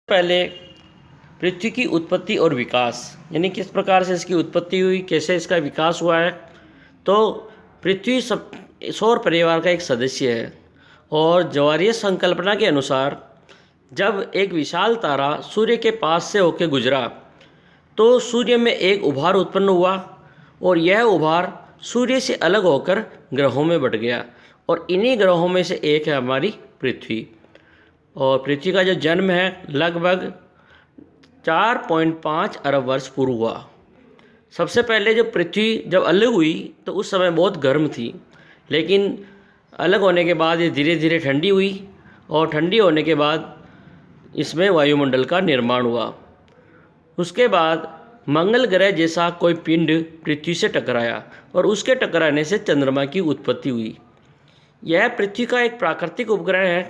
पहले पृथ्वी की उत्पत्ति और विकास यानी किस प्रकार से इसकी उत्पत्ति हुई, कैसे इसका विकास हुआ है। तो पृथ्वी सौर परिवार का एक सदस्य है और ज्वारीय संकल्पना के अनुसार जब एक विशाल तारा सूर्य के पास से होकर गुजरा तो सूर्य में एक उभार उत्पन्न हुआ और यह उभार सूर्य से अलग होकर ग्रहों में बट गया और इन्हीं ग्रहों में से एक है हमारी पृथ्वी। और पृथ्वी का जो जन्म है लगभग 4.5 अरब वर्ष पूर्व हुआ। सबसे पहले जब पृथ्वी जब अलग हुई तो उस समय बहुत गर्म थी, लेकिन अलग होने के बाद ये धीरे धीरे ठंडी हुई और ठंडी होने के बाद इसमें वायुमंडल का निर्माण हुआ। उसके बाद मंगल ग्रह जैसा कोई पिंड पृथ्वी से टकराया और उसके टकराने से चंद्रमा की उत्पत्ति हुई। यह पृथ्वी का एक प्राकृतिक उपग्रह है।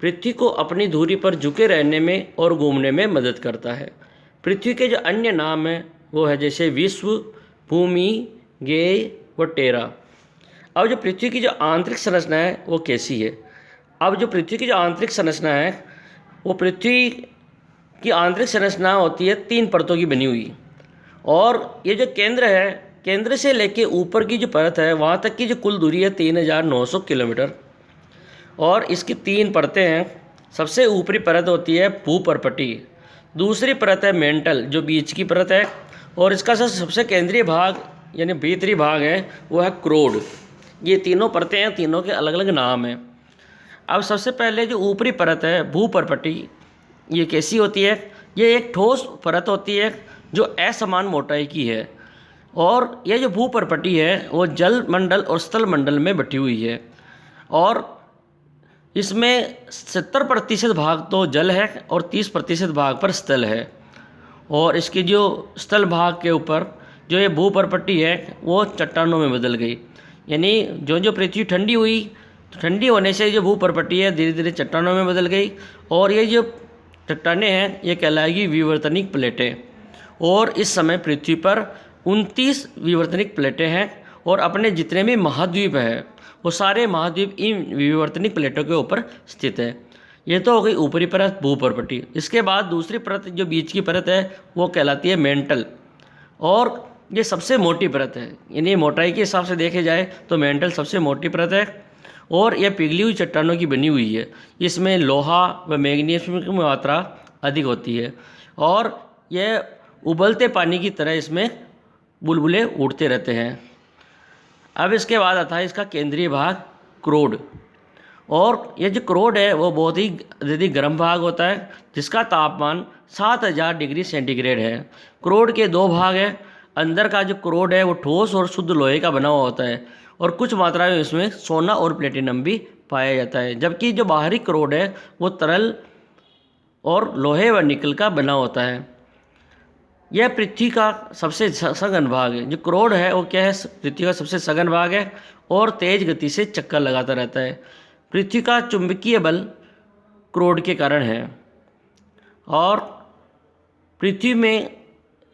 पृथ्वी को अपनी धुरी पर झुके रहने में और घूमने में मदद करता है। पृथ्वी के जो अन्य नाम हैं वो है जैसे विश्व, भूमि, गेय व टेरा। अब जो पृथ्वी की जो आंतरिक संरचना है वो कैसी है। अब जो पृथ्वी की जो आंतरिक संरचना है वो पृथ्वी की आंतरिक संरचना होती है 3 परतों की बनी हुई। और ये जो केंद्र है, केंद्र से लेके ऊपर की जो परत है वहाँ तक की जो कुल दूरी है 3900 किलोमीटर। और इसकी 3 परतें हैं। सबसे ऊपरी परत होती है भूपर्पटी, दूसरी परत है मेंटल जो बीच की परत है, और इसका सबसे केंद्रीय भाग यानी भीतरी भाग है वो है क्रोड। ये तीनों परतें हैं, तीनों के अलग अलग नाम हैं। अब सबसे पहले जो ऊपरी परत है भूपर्पटी, ये कैसी होती है। ये एक ठोस परत होती है जो असमान मोटाई की है और यह जो भूपर्पटी है वो जल मंडल और स्थल मंडल में बटी हुई है और इसमें 70% भाग तो जल है और 30% भाग पर स्थल है। और इसकी जो स्थल भाग के ऊपर जो ये भूपर्पटी है वो चट्टानों में बदल गई। यानी जो जो पृथ्वी ठंडी हुई तो ठंडी होने से जो भूपर्पटी है धीरे धीरे चट्टानों में बदल गई और ये जो चट्टानें हैं ये कहलाएगी विवर्तनिक प्लेटें। और इस समय पृथ्वी पर 29 विवर्तनिक प्लेटें हैं और अपने जितने भी महाद्वीप हैं वो सारे महाद्वीप इन विवर्तनिक प्लेटों के ऊपर स्थित है। ये तो हो गई ऊपरी परत भूपर्पटी। इसके बाद दूसरी परत जो बीच की परत है वो कहलाती है मेंटल और ये सबसे मोटी परत है। यानी मोटाई के हिसाब से देखे जाए तो मेंटल सबसे मोटी परत है और यह पिघली हुई चट्टानों की बनी हुई है। इसमें लोहा व मैग्नीशियम की मात्रा अधिक होती है और यह उबलते पानी की तरह इसमें बुलबुले उड़ते रहते हैं। अब इसके बाद आता है इसका केंद्रीय भाग क्रोड। और ये जो क्रोड है वो बहुत ही अत्यधिक गर्म भाग होता है जिसका तापमान 7000 डिग्री सेंटीग्रेड है। क्रोड के 2 भाग हैं। अंदर का जो क्रोड है वो ठोस और शुद्ध लोहे का बना हुआ होता है और कुछ मात्रा में इसमें सोना और प्लेटिनम भी पाया जाता है, जबकि जो बाहरी क्रोड है वो तरल और लोहे व निकल का बना होता है। यह पृथ्वी का सबसे सघन भाग है। जो क्रोड है वो क्या है, पृथ्वी का सबसे सघन भाग है और तेज गति से चक्कर लगाता रहता है। पृथ्वी का चुंबकीय बल क्रोड के कारण है और पृथ्वी में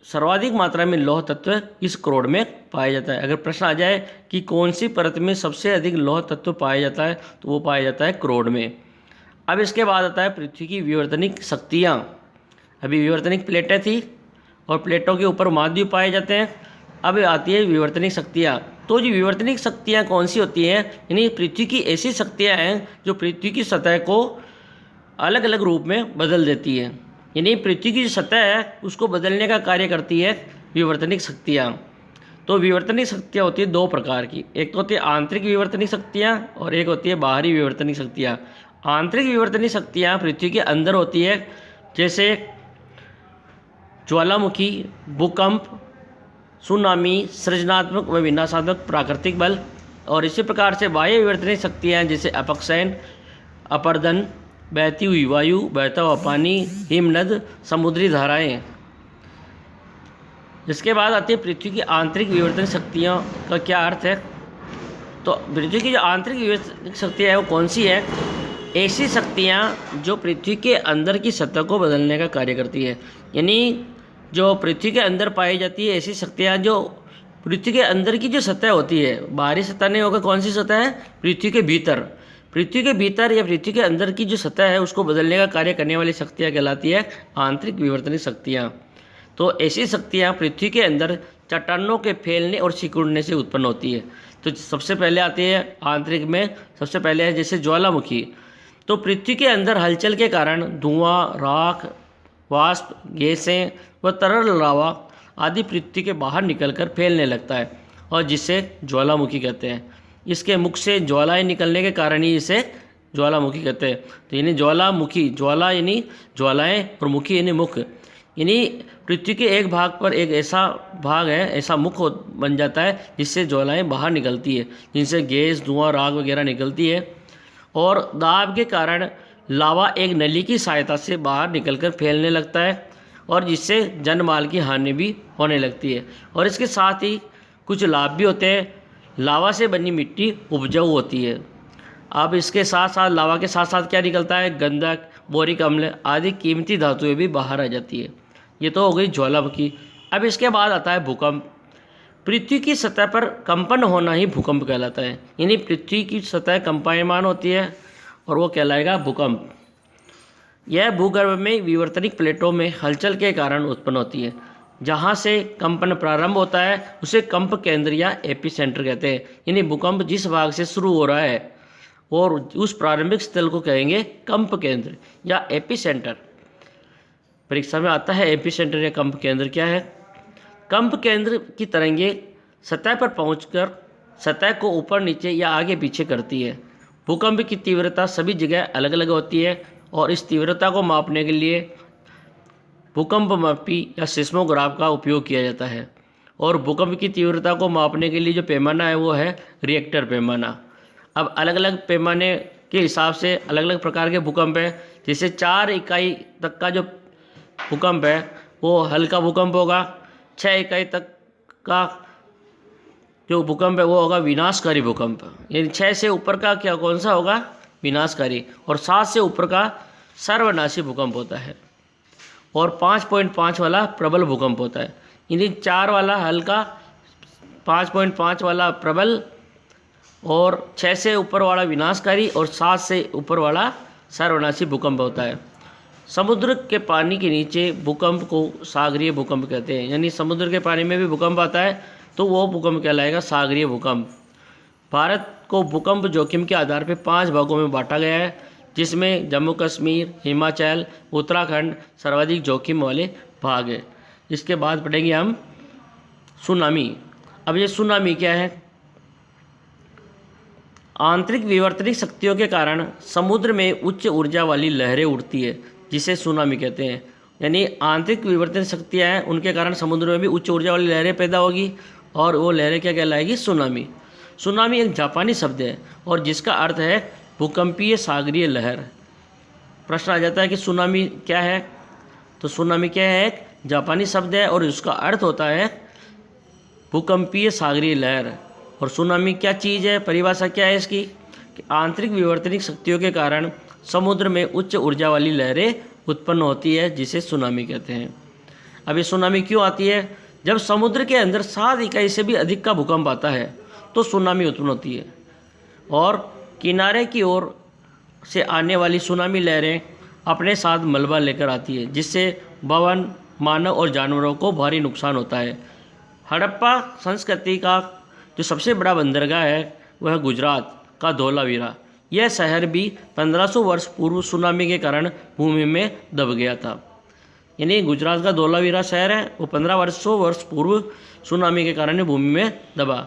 सर्वाधिक मात्रा में लौह तत्व इस क्रोड में पाया जाता है। अगर प्रश्न आ जाए कि कौन सी परत में सबसे अधिक लौह तत्व पाया जाता है तो वो पाया जाता है क्रोड में। अब इसके बाद आता है पृथ्वी की विवर्तनिक शक्तियाँ। अभी विवर्तनिक प्लेटें थी और प्लेटों के ऊपर महाद्वीप पाए जाते हैं। अब आती है विवर्तनिक शक्तियाँ। तो जो विवर्तनिक शक्तियाँ कौन सी होती हैं, यानी पृथ्वी की ऐसी शक्तियाँ हैं जो पृथ्वी की सतह को अलग अलग रूप में बदल देती हैं। यानी पृथ्वी की जो सतह है उसको बदलने का कार्य करती है विवर्तनिक शक्तियाँ। तो विवर्तनिक शक्तियाँ होती है 2 प्रकार की, एक तो होती है आंतरिक विवर्तनिक शक्तियाँ और एक होती है बाहरी विवर्तनिक शक्तियाँ। आंतरिक विवर्तनिक शक्तियाँ पृथ्वी के अंदर होती है, जैसे ज्वालामुखी, भूकंप, सुनामी, सृजनात्मक व विनाशात्मक प्राकृतिक बल। और इसी प्रकार से बाह्य विवर्तनिक शक्तियाँ जैसे अपक्षयन, अपर्दन, बहती हुई वायु, बहता हुआ पानी, हिमनद, समुद्री धाराएं। इसके बाद आती है पृथ्वी की आंतरिक विवर्तनिक शक्तियों का क्या अर्थ है। तो पृथ्वी की जो आंतरिक विवर्तनिक शक्तियाँ है वो कौन सी है, ऐसी शक्तियाँ जो पृथ्वी के अंदर की सतह को बदलने का कार्य करती है। यानी जो पृथ्वी के अंदर पाई जाती है ऐसी शक्तियाँ जो पृथ्वी के अंदर की जो सतह होती है, बाहरी सतह नहीं होकर कौन सी सतह है, पृथ्वी के भीतर। पृथ्वी के भीतर या पृथ्वी के अंदर की जो सतह है उसको बदलने का कार्य करने वाली शक्तियाँ कहलाती है आंतरिक विवर्तनिक शक्तियाँ। तो ऐसी शक्तियाँ पृथ्वी के अंदर चट्टानों के फैलने और सिकुड़ने से उत्पन्न होती है। तो सबसे पहले आती है आंतरिक में, सबसे पहले है जैसे ज्वालामुखी। तो पृथ्वी के अंदर हलचल के कारण धुआं, राख, वाष्प, गैसें व तरल लावा आदि पृथ्वी के बाहर निकलकर फैलने लगता है और जिसे ज्वालामुखी कहते हैं। इसके मुख से ज्वालाएं निकलने के कारण ही इसे ज्वालामुखी कहते हैं। तो यानी ज्वालामुखी, ज्वाला यानी ज्वालाएं और मुखी यानी मुख, यानी पृथ्वी के एक भाग पर एक ऐसा भाग है, ऐसा मुख बन जाता है जिससे ज्वालाएं बाहर निकलती है, जिनसे गैस, धुआं, राख वगैरह निकलती है और दाब के कारण लावा एक नली की सहायता से बाहर निकलकर फैलने लगता है और जिससे जनमाल की हानि भी होने लगती है। और इसके साथ ही कुछ लाभ भी होते हैं। लावा से बनी मिट्टी उपजाऊ होती है। अब इसके साथ साथ लावा के साथ साथ क्या निकलता है, गंधक, बोरिक अम्ल आदि कीमती धातुएं भी बाहर आ जाती है। ये तो हो गई ज्वालामुखी। अब इसके बाद आता है भूकंप। पृथ्वी की सतह पर कंपन होना ही भूकंप कहलाता है, यानी पृथ्वी की सतह कंपायमान होती है और वो कहलाएगा भूकंप। यह भूगर्भ में विवर्तनिक प्लेटों में हलचल के कारण उत्पन्न होती है। जहाँ से कंपन प्रारंभ होता है उसे कंप केंद्र या एपिसेंटर कहते हैं, यानी भूकंप जिस भाग से शुरू हो रहा है और उस प्रारंभिक स्थल को कहेंगे कंप केंद्र या एपिसेंटर। परीक्षा में आता है एपिसेंटर या कंप केंद्र क्या है। कंप केंद्र की तरंगें सतह पर पहुंचकर सतह को ऊपर नीचे या आगे पीछे करती है। भूकंप की तीव्रता सभी जगह अलग अलग होती है और इस तीव्रता को मापने के लिए भूकंपमापी या सिस्मोग्राफ का उपयोग किया जाता है। और भूकंप की तीव्रता को मापने के लिए जो पैमाना है वो है रिएक्टर पैमाना। अब अलग अलग पैमाने के हिसाब से अलग अलग प्रकार के भूकंप है। जैसे 4 इकाई तक का जो भूकंप है वो हल्का भूकंप होगा। 6 इकाई तक का जो भूकंप है वो होगा विनाशकारी भूकंप, यानी 6 से ऊपर का क्या कौन सा होगा, विनाशकारी। और 7 से ऊपर का सर्वनाशी भूकंप होता है और 5.5 वाला प्रबल भूकंप होता है। यानी 4 वाला हल्का, 5.5 वाला प्रबल और 6 से ऊपर वाला विनाशकारी और 7 से ऊपर वाला सर्वनाशी भूकंप होता है। समुद्र के पानी के नीचे भूकंप को सागरीय भूकंप कहते हैं, यानी समुद्र के पानी में भी भूकंप आता है तो वो भूकंप कहलाएगा सागरीय भूकंप। भारत को भूकंप जोखिम के आधार पर 5 भागों में बांटा गया है, जिसमें जम्मू कश्मीर, हिमाचल, उत्तराखंड सर्वाधिक जोखिम वाले भाग है। इसके बाद पढ़ेंगे हम सुनामी। अब ये सुनामी क्या है। आंतरिक विवर्तनिक शक्तियों के कारण समुद्र में उच्च ऊर्जा वाली लहरें उठती है, जिसे सुनामी कहते हैं। यानी आंतरिक विवर्तनिक शक्तियाँ हैं, उनके कारण समुद्र में भी उच्च ऊर्जा वाली लहरें पैदा होगी और वो लहरें क्या कहलाएगी, सुनामी। सुनामी एक जापानी शब्द है और जिसका अर्थ है भूकंपीय सागरीय लहर। प्रश्न आ जाता है कि सुनामी क्या है, तो सुनामी क्या है, एक जापानी शब्द है और उसका अर्थ होता है भूकंपीय सागरीय लहर। और सुनामी क्या चीज़ है, परिभाषा क्या है इसकी, कि आंतरिक विवर्तनिक शक्तियों के कारण समुद्र में उच्च ऊर्जा वाली लहरें उत्पन्न होती है, जिसे सुनामी कहते हैं। अब ये सुनामी क्यों आती है, जब समुद्र के अंदर 7 इकाई से भी अधिक का भूकंप आता है तो सुनामी उत्पन्न होती है और किनारे की ओर से आने वाली सुनामी लहरें अपने साथ मलबा लेकर आती है, जिससे भवन, मानव और जानवरों को भारी नुकसान होता है। हड़प्पा संस्कृति का जो सबसे बड़ा बंदरगाह है वह गुजरात का धोलावीरा। यह शहर भी 1500 वर्ष पूर्व सुनामी के कारण भूमि में दब गया था। यानी गुजरात का धोलावीरा शहर है वो 1500 वर्ष पूर्व सुनामी के कारण भूमि में दबा।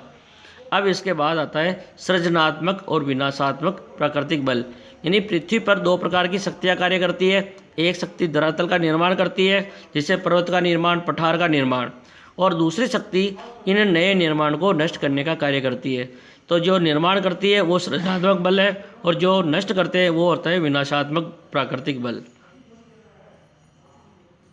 अब इसके बाद आता है सृजनात्मक और विनाशात्मक प्राकृतिक बल। यानी पृथ्वी पर 2 प्रकार की शक्तियाँ कार्य करती है। एक शक्ति धरातल का निर्माण करती है, जिसे पर्वत का निर्माण, पठार का निर्माण, और दूसरी शक्ति इन नए निर्माण को नष्ट करने का कार्य करती है। तो जो निर्माण करती है वो सृजनात्मक बल है और जो नष्ट करते हैं वो होता है विनाशात्मक प्राकृतिक बल।